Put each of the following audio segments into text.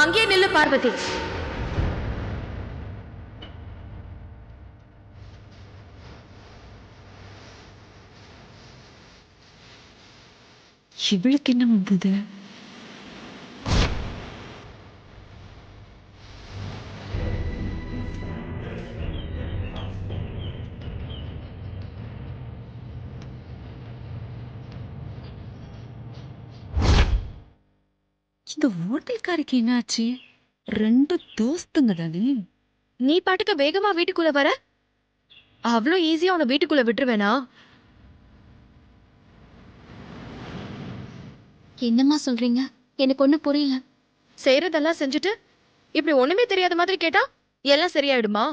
அங்கே நில்லு பார்வதி. இவளுக்கு என்ன வந்தது? இந்த ஹோட்டல்காரிக்கு என்னாச்சு? ரெண்டு தோஸ்துங்க தானே. நீ பாட்டுக்கு வேகமா வீட்டுக்குள்ள வர, அவ்வளோ ஈஸியா உன்னை வீட்டுக்குள்ள விட்டுருவேனா? என்னம்மா சொல்றீங்க? எனக்கு ஒண்ணு புரியல. செய்யறதெல்லாம் செஞ்சுட்டு இப்படி ஒண்ணுமே தெரியாத மாதிரி கேட்டா எல்லாம் சரியாயிடுமா?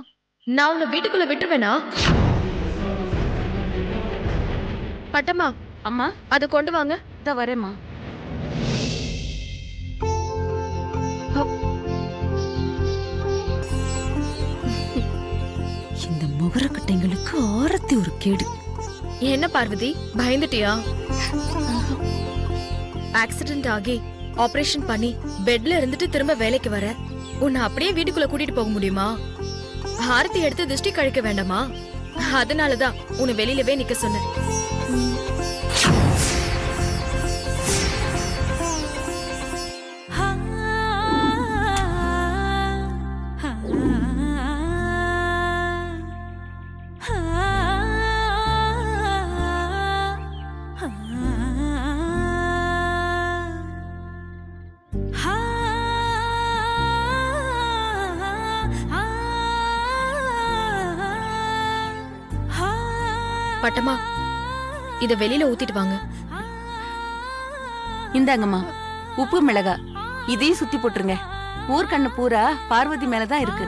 நான் உன்னை வீட்டுக்குள்ள விட்டுருவேனா? பட்டம்மா, அம்மா அதை கொண்டு வாங்க. இதோ வரேம்மா. இந்த முகரக்கட்டைங்களுக்கு ஆரத்தி ஒரு கேடு. என்ன பார்வதி, பயந்துட்டியா? ஆக்சிடென்ட் ஆகி ஆபரேஷன் பண்ணி பெட்ல இருந்துட்டு திரும்ப வேலைக்கு வர உன்னை அப்படியே வீட்டுக்குள்ள கூட்டிட்டு போக முடியுமா? ஆரத்தி எடுத்து திருஷ்டி கழிக்க வேண்டாமா? அதனாலதான் உன்னை வெளியிலவே நிக்க சொன்னேன். பட்டமா, இத வெளியில ஊத்திட்டு வாங்க. இந்தாங்கம்மா உப்பு மிளகா, இதையும் சுத்தி போட்டுருங்க. ஊர்க்கண்ணு பூரா பார்வதி மேலதான் இருக்கு.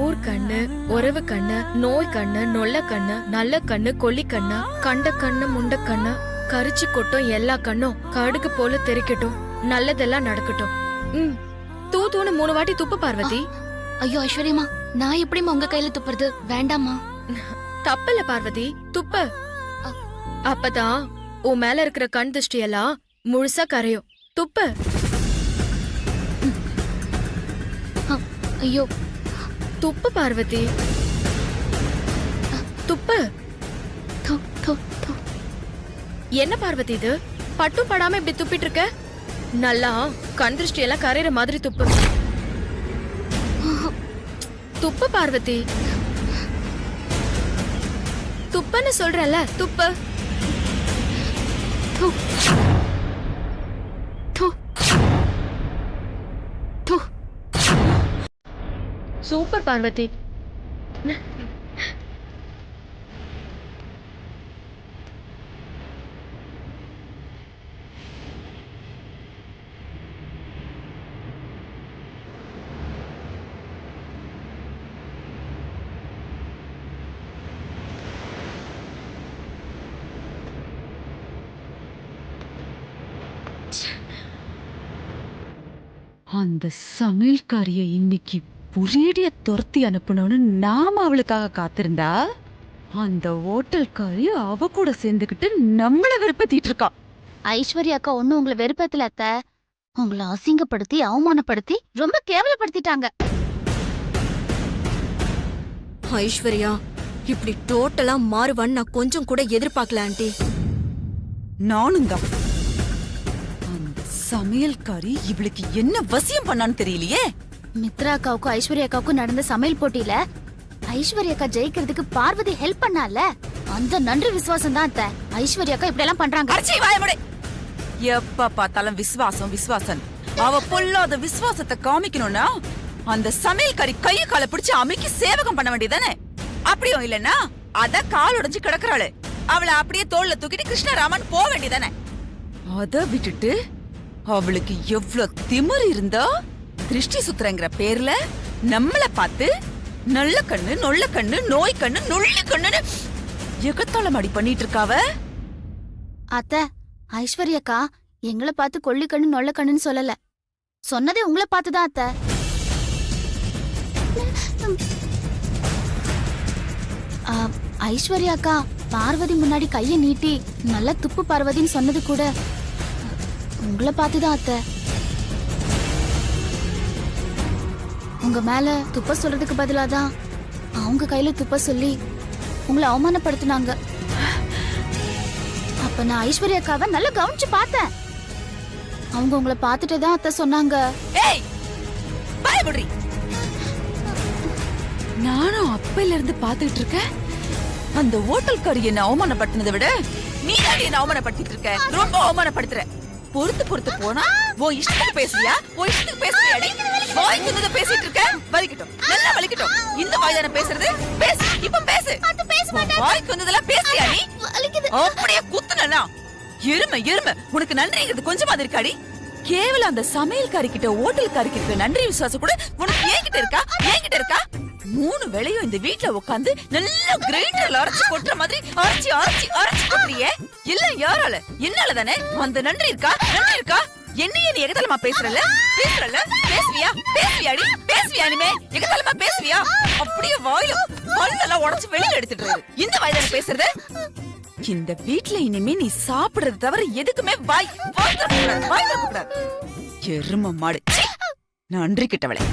ஊர் கண்ணு, உறவு கண்ணு, நோய் கண்ணு, நொல்ல கண்ணு, நல்ல கண்ணு, கொல்லி கண்ணு, கண்ட கண்ணு, முண்ட கண்ணு, கரிச்சு கொட்டும் எல்லா கண்ணும் கடுகு போல தெரிக்கட்டும், நல்லதெல்லாம் நடக்கட்டும். தூத்தூன்னு 3 வாட்டி துப்பு பார்வதி. ஐயோ ஐஸ்வர்யம்மா, நான் எப்படிம்மா உங்க கையில துப்புறது? வேண்டாம்மா. தப்பில்ல பார்வதி, துப்பு. அப்பதான் உன் மேல இருக்கிற கண் திருஷ்டி எல்லாம் முழுசா கரையும். துப்பு. ஐயோ, துப்பு பார்வதி, துப்பு. தோ, தோ, தோ. என்ன பார்வதி இது, பட்டும் படாம இப்படி துப்பிட்டு இருக்க? நல்லா கண் திருஷ்டி எல்லாம் கரையிற மாதிரி துப்பு. துப்பு பார்வதி, துப்புன்னு சொல்றல, துப்பு. தோ, தோ, தோ. சூப்பர் பார்வதி. அந்த சமையல்காரிய இன்னைக்கு புரியடிய துரத்தி அனுப்பணும்னு நாம அவளுக்காக காத்திருந்தா, அந்த ஹோட்டல்காரி அவ கூட சேர்ந்துகிட்டு நம்மள வெறுப்பத்திட்டு இருக்கா. ஐஸ்வர்யா அக்கா ஒண்ணு உங்களை வெறுப்பத்துல அத்த, உங்களை அசிங்கப்படுத்தி அவமானப்படுத்தி ரொம்ப கேவலப்படுத்திட்டாங்க. ஐஸ்வர்யா இப்படி டோட்டலா மாறுவான்னு நான் கொஞ்சம் கூட எதிர்பார்க்கல ஆண்டி. நானும் தான். அந்த சமையல்காரி இவளுக்கு என்ன வசியம் பண்ணான்னு தெரியலையே. மித்ரா அக்காவுக்கும் ஐஸ்வர்யா அக்காவுக்கும் நடந்த சமையல் போட்டியில ஐஸ்வர்யா அக்கா ஜெயிக்கிறதுக்கு பார்வதி ஹெல்ப் பண்ணால, அந்த நன்றி விசுவாசம் தான் அத்த ஐஸ்வர்யா அக்கா இப்படி எல்லாம் பண்றாங்க. எப்ப பார்த்தாலும் விசுவாசம் விசுவாசம். அவ பொல்லாத விசுவாசத்தை காமிக்கணும்னா அந்த சமையல்காரி கைய காலை பிடிச்சு அமைக்கி சேவகம் பண்ண வேண்டியதானே. அப்படியும் இல்லன்னா அத கால் உடைஞ்சு கிடக்குறாளு, அவளை அப்படியே தோல்ல தூக்கிட்டு கிருஷ்ணராமன் போக வேண்டியதானே. அத விட்டுட்டு அவளுக்கு எவ்வளவு திமிரு இருந்தா திருஷ்டி சுத்துறங்கிற பேர்ல நம்மள பார்த்து நல்ல கண்ணு, நொல்ல கண்ணு, நோய் கண்ணு, நுள்ளி கண்ணுன்னு எகத்தாளம் அடி பண்ணிட்டு இருக்காவ. அத்த ஐஸ்வர்யா அக்கா எங்களை பார்த்து கொள்ளி கண்ணு நொல்ல கண்ணுன்னு சொல்லல, சொன்னதே உங்களை பார்த்துதான் அத்த. ஐஸ்வர்யா அக்கா பார்வதி முன்னாடி கைய நீட்டி நல்ல துப்பு பார்வதின்னு சொன்னது கூட உங்களை பார்த்துதான் அத்தை. உங்க மேல துப்ப சொல்றதுக்கு பதிலாதான் அவங்க கையில துப்ப சொல்லி உங்களை அவமானப்படுத்தினாங்க. அப்ப நான் ஐஸ்வர்யா அக்காவை நல்லா கவனிச்சு பார்த்தேன். அவங்க உங்களை பார்த்துட்டு தான் அத்தை சொன்னாங்க. ஏய் பயப்படுறி. நானும் அப்பையில இருந்து பாத்துக்கிட்டு இருக்கேன். அந்த ஹோட்டல்காரி என்ன அவமானப்படுத்தினதை விட நீ என்ன அவமானப்படுத்திட்டு இருக்க. ரொம்ப அவமானப்படுத்துற. பொறுத்து போனா உன் இஷ்டத்துக்கு பேசுறியா? உன் இஷ்டத்துக்கு பேசுறியாடி? வாய்க்கு வந்ததை பேசிட்டு இருக்க. வலிக்கட்டும், நல்லா வலிக்கட்டும். இந்த வாய் தானே பேசுறது? பேசு, இப்ப பேசு. வாய்க்கு வந்ததெல்லாம் பேசுறியா நீ? அப்படியே குத்துனா எருமை. உனக்கு நன்றிங்கிறது கொஞ்சமாவது இருக்காடி? கேவலம் அந்த சமையல்காரி கிட்ட ஹோட்டல்காரி கிட்ட நன்றி விசுவாசம் கூட உனக்கு என்கிட்ட இருக்கா? 3 வேளையும் இந்த வீட்ல உட்கார்ந்து நல்லா கிரைண்டர்ல அரைச்சு கொட்டுற மாதிரி அரைச்சு கொட்டுறியே. இல்ல யாரால? என்னால தானே. அந்த நன்றி இருக்கா? என்னையே நீ எகதலமா பேசுறல? பேசுவியாடி? இனிமே எகதலமா பேசுவியா? அப்படியே வாயில பல்லெல்லாம் உடைச்சு வெளியில எடுத்துட்டு இரு. இந்த வாய் தானே பேசுறது? இந்த வீட்ல இனிமே நீ சாப்பிடுறது தவிர எதுக்குமே வாய் திறக்கக்கூடாது. எரும மாடு. நன்றி கிட்டவளே.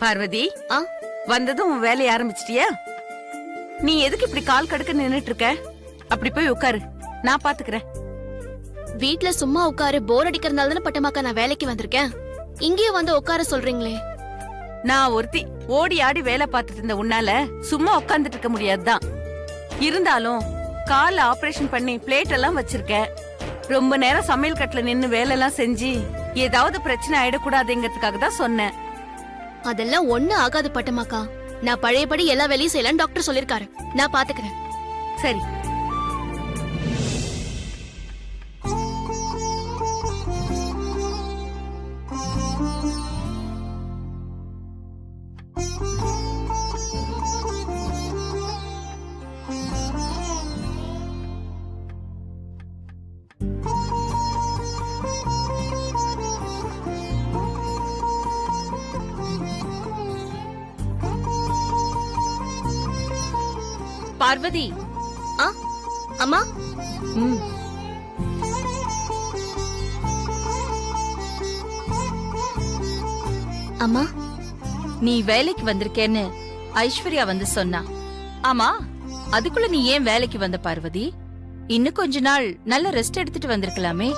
பார்வதி, வந்ததும் உன் வேலையை ஆரம்பிச்சிட்டியா? நீ எதுக்கு இப்படி கால் கடுக்க நின்னுட்டு இருக்க? அப்படி போய் உட்காரு, நான் பாத்துக்கிறேன். வீட்ல சும்மா உட்காரு போர் அடிக்கிறதுனால தானே பட்டமாக்கா நான் வேலைக்கு வந்திருக்கேன். இங்கேயும் வந்து உட்கார சொல்றீங்களே. நான் ஒருத்தி ஓடி ஆடி வேலை பார்த்துட்டு இருந்த உன்னால சும்மா உட்கார்ந்துட்டு இருக்க முடியாதுதான். இருந்தாலும் கால ஆபரேஷன் பண்ணி பிளேட் எல்லாம் வச்சிருக்கேன். ரொம்ப நேரம் சமையல் கட்டுல நின்னு வேலை எல்லாம் செஞ்சு ஏதாவது பிரச்சனை ஆயிடக்கூடாதுங்கிறதுக்காக தான் சொன்னேன். அதெல்லாம் ஒண்ணு ஆகாது பட்டமாக்கா. நான் பழையபடி எல்லா வேலையும் செய்யலாம் டாக்டர் சொல்லிருக்காரு. நான் பாத்துக்கிறேன். சரி. பார்வதி. அம்மா. அம்மா, நீ வேலைக்கு வந்திருக்கேன்னு ஐஸ்வர்யா வந்து சொன்னா. ஆமா, அதுக்குள்ள நீ ஏன் வேலைக்கு வந்த பார்வதி? இன்னும் கொஞ்ச நாள் நல்ல ரெஸ்ட் எடுத்துட்டு வந்திருக்கலாமே.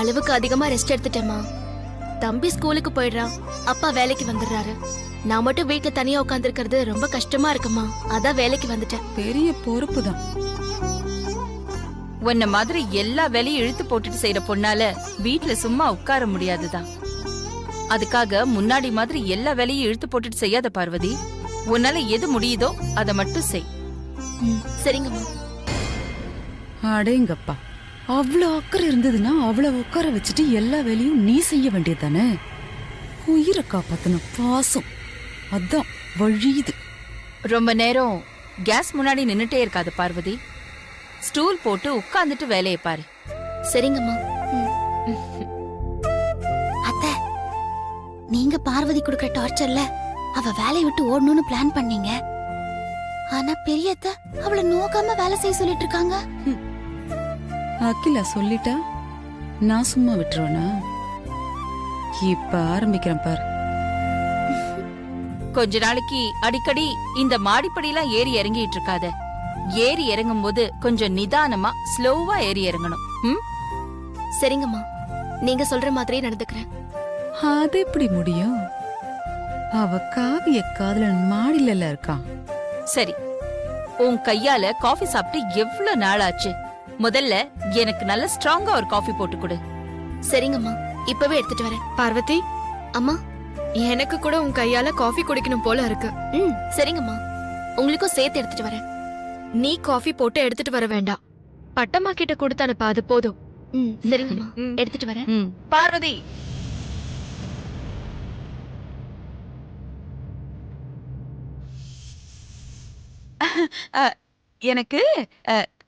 அளவுக்கு அதிகமா ரெஸ்ட் எடுத்துட்டேமா. தம்பி ஸ்கூலுக்கு போயிடுறான், அப்பா வேலைக்கு வந்துடுறாரு. நான் மட்டும் வீட்டுல தனியா உட்கார்ந்து இருக்கிறது ரொம்ப கஷ்டமா இருக்குமா. அதான் வேலைக்கு வந்துட்டேன். பெரிய பொறுப்பு தான். உன்ன மாதிரி எல்லா வேலையும் இழுத்து போட்டுட்டு செய்யற பொண்ணால வீட்டுல சும்மா உட்கார முடியாதுதான். அதுக்காக முன்னாடி மாதிரி எல்லா வேலையும் இழுத்து போட்டுட்டு செய்யாத பார்வதி. உன்னால எது முடியுதோ அதை மட்டும் செய். சரிங்கம்மா. அடேங்கப்பா, அவ்வளவு அக்கறை இருந்ததுன்னா அவ்வளவு உட்கார வச்சுட்டு எல்லா வேலையும் நீ செய்ய வேண்டியதானே. உயிரை காப்பாத்தணும் பாசம், அதான் வழியுது. ரொம்ப நேரம் கேஸ் முன்னாடி நின்னுட்டே இருக்காது பார்வதி. ஸ்டூல் போட்டு உட்கார்ந்துட்டு வேலையை பாரு. சரிங்கம்மா. அத்தை, நீங்க பார்வதி கொடுக்கற டார்ச்சர்ல அவ வேலையை விட்டு ஓடணும்னு பிளான் பண்ணீங்க. ஆனா பெரியத்த அவளை நோக்காம வேலை செய்ய சொல்லிட்டு இருக்காங்க. அகிலா சொல்லிட்டா நான் சும்மா விட்டுருவேனா? இப்ப ஆரம்பிக்கிறேன் பாரு. கொஞ்ச நாளைக்கு அடிக்கடி இந்த மாடிப்படியெல்லாம் ஏறி இறங்கிட்டு இருக்காத. ஏறி இறங்கும் போது கொஞ்சம் நிதானமா ஸ்லோவா ஏறி இறங்கணும். சரிங்கம்மா, நீங்க சொல்ற மாதிரியே நடந்துக்கிறேன். அது எப்படி முடியும்? அவ காவிய காதலன் மாடில இருக்கான். சரி, உன் கையால காஃபி சாப்பிட்டு எவ்வளவு நாள் ஆச்சு? முதல்ல எனக்கு நல்ல ஸ்ட்ராங்கா ஒரு காஃபி போட்டு கொடு. சரிங்கம்மா, இப்பவே எடுத்துட்டு வரேன். பார்வதி, அம்மா, எனக்கு கூட உன் கையால காஃபி குடிக்கணும் போல இருக்கு. சரிங்கம்மா, உங்களுக்கும் சேர்த்து எடுத்துட்டு வரேன். நீ காஃபி போட்டு எடுத்துட்டு வர வேண்டாம். பட்டம்மா கிட்ட கொடுத்து அனுப்ப, அது போதும். சரிங்கம்மா எடுத்துட்டு வரேன். பார்வதி, எனக்கு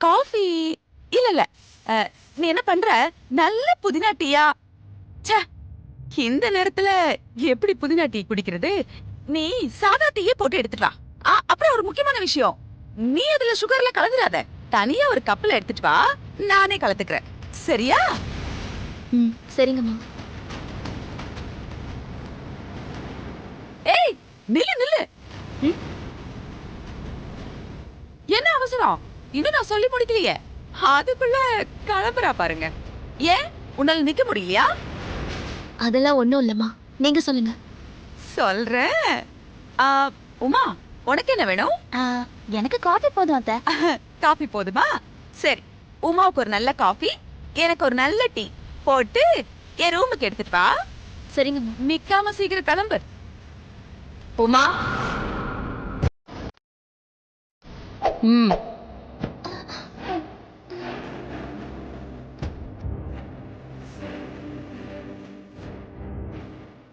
காஃபி இல்ல இல்ல. நீ என்ன பண்ற? நல்ல புதினா டீயா? ச்சே, இந்த நேரத்துல எப்படி புதினா டீ குடிக்கிறது? நீ சாதா டீயே போட்டு எடுத்துட்டு வா. அப்புறம் ஒரு முக்கியமான விஷயம், நீ அதுல சுகர்ல கலந்துடாத. தனியா ஒரு கப்ல எடுத்துட்டு வா, நானே கலந்துக்கிறேன். சரியா? சரிங்கம்மா. ஏய், நில்லு நில்லு. என்ன அவசரம்? இன்னும் நான் சொல்லி முடிக்கலையே. அதுக்குள்ள கிளம்புறா பாருங்க. ஏன், உன்னால நிக்க முடியலையா? அதெல்லாம் ஒண்ணும் இல்லம்மா, நீங்க சொல்லுங்க. சொல்றேன். உமா, உனக்கு என்ன வேணும்? எனக்கு காஃபி போதும் அத்தை. காபி போதுமா? சரி, உமாவுக்கு ஒரு நல்ல காபி, எனக்கு ஒரு நல்ல டீ போட்டு என் ரூமுக்கு எடுத்துட்டு வா. சரிங்கம்மா. நிக்காம சீக்கிரம் கிளம்பு. உமா.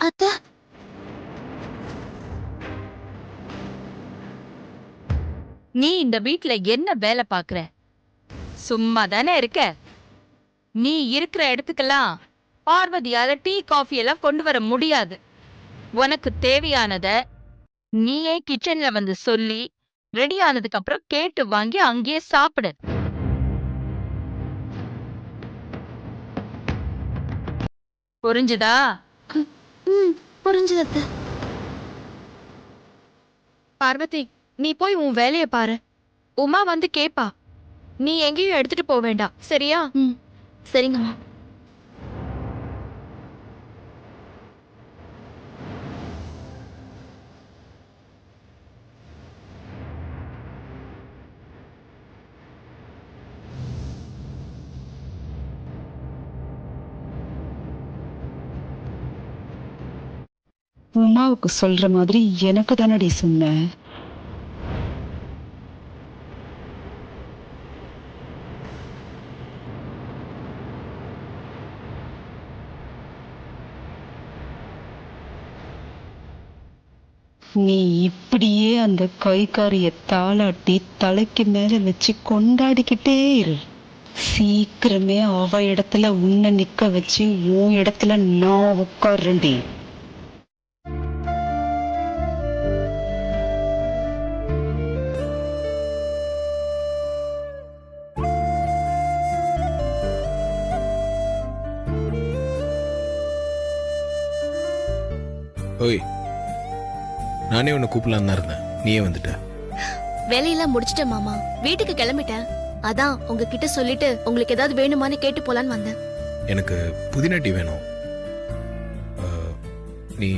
அத்தை, நீ இந்த வீட்ல என்ன வேலை பாக்குற? சும்மா தானே இருக்க. நீ இருக்கிற இடத்துக்கெல்லாம் பார்வதியால டீ காஃபி எல்லாம் கொண்டு வர முடியாது. உனக்கு தேவையானத நீயே கிச்சன்ல வந்து சொல்லி ரெடி ஆனதுக்கு அப்புறம் கேட்டு வாங்கி அங்கேயே சாப்பிடு. புரிஞ்சுதா? புரிஞ்சுது அத்தை. பார்வதி, நீ போய் உன் வேலைய பாரு. உமா வந்து கேப்பா. நீ எங்கேயும் எடுத்துட்டு போக வேண்டாம், சரியா? சரிங்கம்மா. உமாவுக்கு சொல்ற மாதிரி எனக்கு தானடி சொன்ன. நீ இப்படியே அந்த கைக்காரிய தாளாட்டி தலைக்கு மேல வச்சு கொண்டாடிக்கிட்டே இரு. சீக்கிரமே அவ இடத்துல உன்னை நிக்க வச்சு உன் இடத்துல நான் உட்கார்றேன்டி. ஓய், நானே உன்னை கூப்பிடலாம் தான் இருந்தேன், நீயே வந்துட்ட. வேலையெல்லாம் முடிச்சிட்டேன் மாமா, வீட்டுக்கு கிளம்பிட்டேன். அதான் உங்ககிட்ட சொல்லிட்டு உங்களுக்கு ஏதாவது வேணுமான்னு கேட்டு போலான்னு வந்தேன். எனக்கு புதினா டீ வேணும். நீ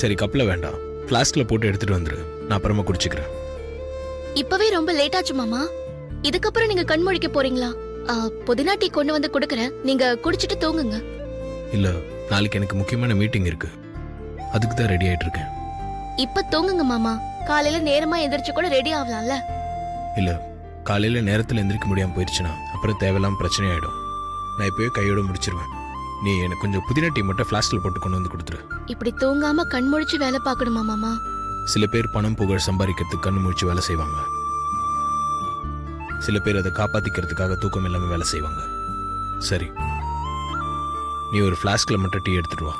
சரி கப்பில் வேண்டாம், ஃப்ளாஸ்கில் போட்டு எடுத்துட்டு வந்துரு, நான் அப்புறமா குடிச்சுக்கிறேன். இப்பவே ரொம்ப லேட் ஆச்சு மாமா. இதுக்கப்புறம் நீங்க கண் முழிக்க போறீங்களா? புதினா டீ கொண்டு வந்து கொடுக்கறேன், நீங்க குடிச்சிட்டு தூங்குங்க. இல்லை, நாளைக்கு எனக்கு முக்கியமான மீட்டிங் இருக்கு, அதுக்கு தான் ரெடி ஆயிட்டு இருக்கேன். இப்ப தூங்குங்க மாமா, காலையில நேரமா எந்திரிச்சு கூட ரெடி ஆகலாம்ல. இல்லை, காலையில் நேரத்தில் எந்திரிக்க முடியாமல் போயிடுச்சுன்னா அப்புறம் தேவையில்லாம பிரச்சனை ஆகிடும். நான் இப்போயே கையோட முடிச்சிருவேன். நீ எனக்கு கொஞ்சம் புதினா டீ மட்டும் ஃப்ளாஸ்கில் போட்டு கொண்டு வந்து கொடுத்துரு. இப்படி தூங்காம கண் முழிச்சு வேலை பார்க்கணுமா மாமா? சில பேர் பணம் புகழ் சம்பாதிக்கிறதுக்கு கண்ணு முழிச்சு வேலை செய்வாங்க. சில பேர் அதை காப்பாத்திக்கிறதுக்காக தூக்கம் இல்லாமல் வேலை செய்வாங்க. சரி, நீ ஒரு ஃப்ளாஸ்கில் மட்டும் டீ எடுத்துட்டு வா.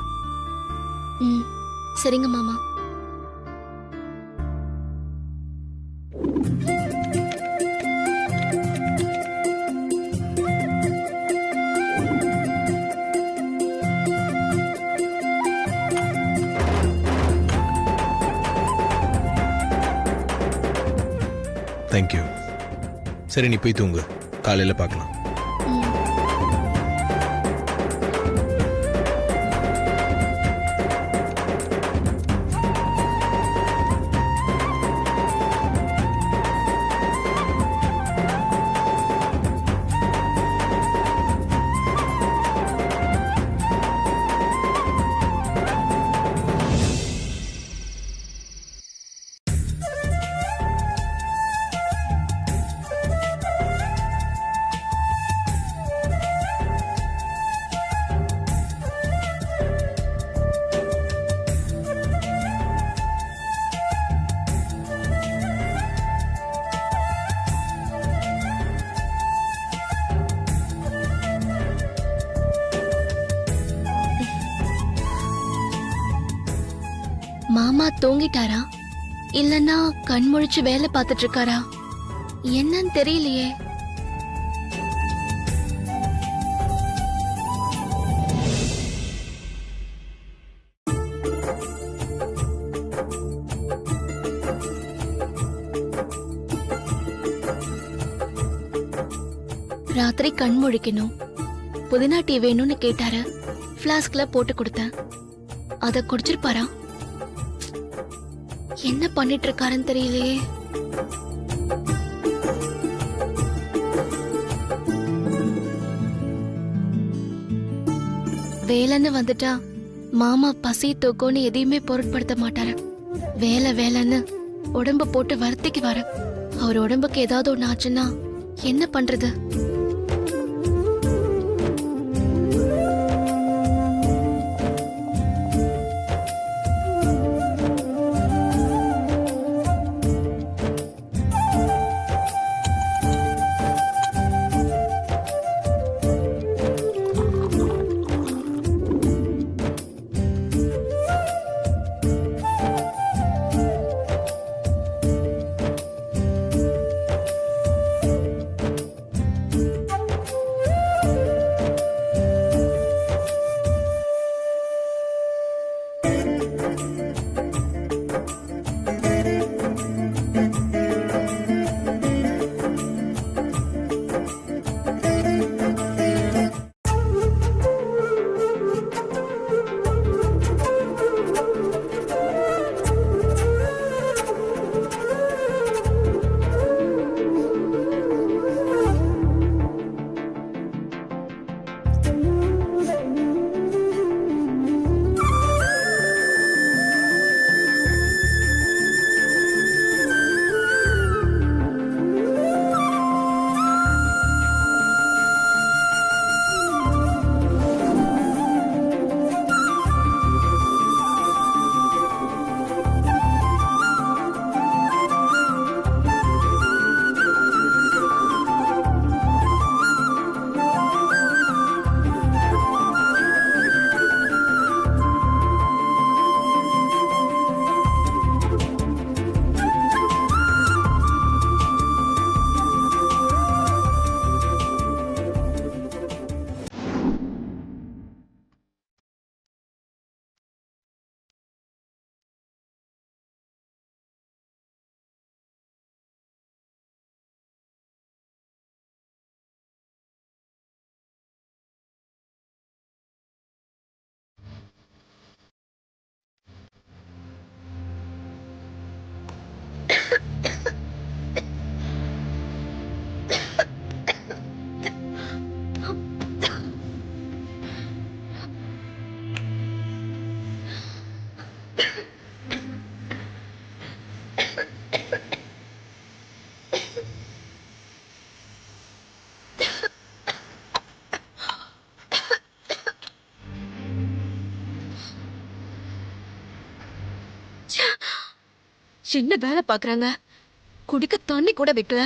சரிங்க மாமா. தேங்க்யூ. சரி, நீ போய் தூங்கு, காலையில் பார்க்கலாம். மாமா தூங்கிட்டாரா இல்லனா கண் முழிச்சு வேலை பார்த்துட்டு இருக்காரா என்னன்னு தெரியலையே. ராத்திரி கண் முழிக்கணும், புதினா டீ வேணும்னு கேட்டாரு. பிளாஸ்க்ல போட்டு கொடுத்தேன். அத குடிச்சிருப்பாரா? என்ன பண்ணிட்டு இருக்காருன்னு தெரியலையே. வேலைன்னு வந்துட்டா மாமா பசி தூக்கம்னு எதையுமே பொருட்படுத்த மாட்டாரு. வேலை வேலைன்னு உடம்ப போட்டு வருத்திக்கு வர. அவர் உடம்புக்கு ஏதாவது ஒண்ணு ஆச்சுன்னா என்ன பண்றது? என்ன வேலை பாக்குறாங்க? குடிக்க தண்ணி கூட வைக்கல.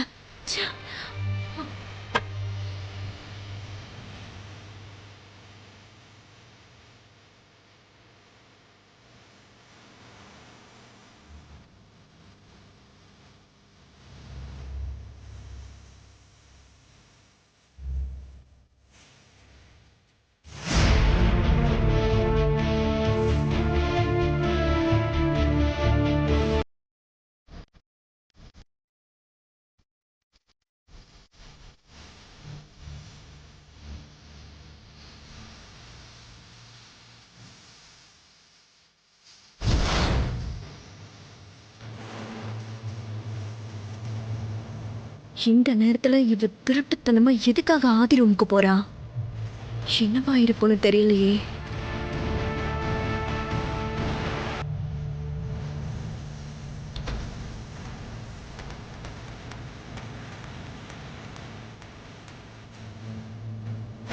இந்த நேரத்துல இவ திருட்டுத்தனமா எதுக்காக ஆதி ரூமுக்கு போறா? என்னவா இருப்போன்னு தெரியலையே.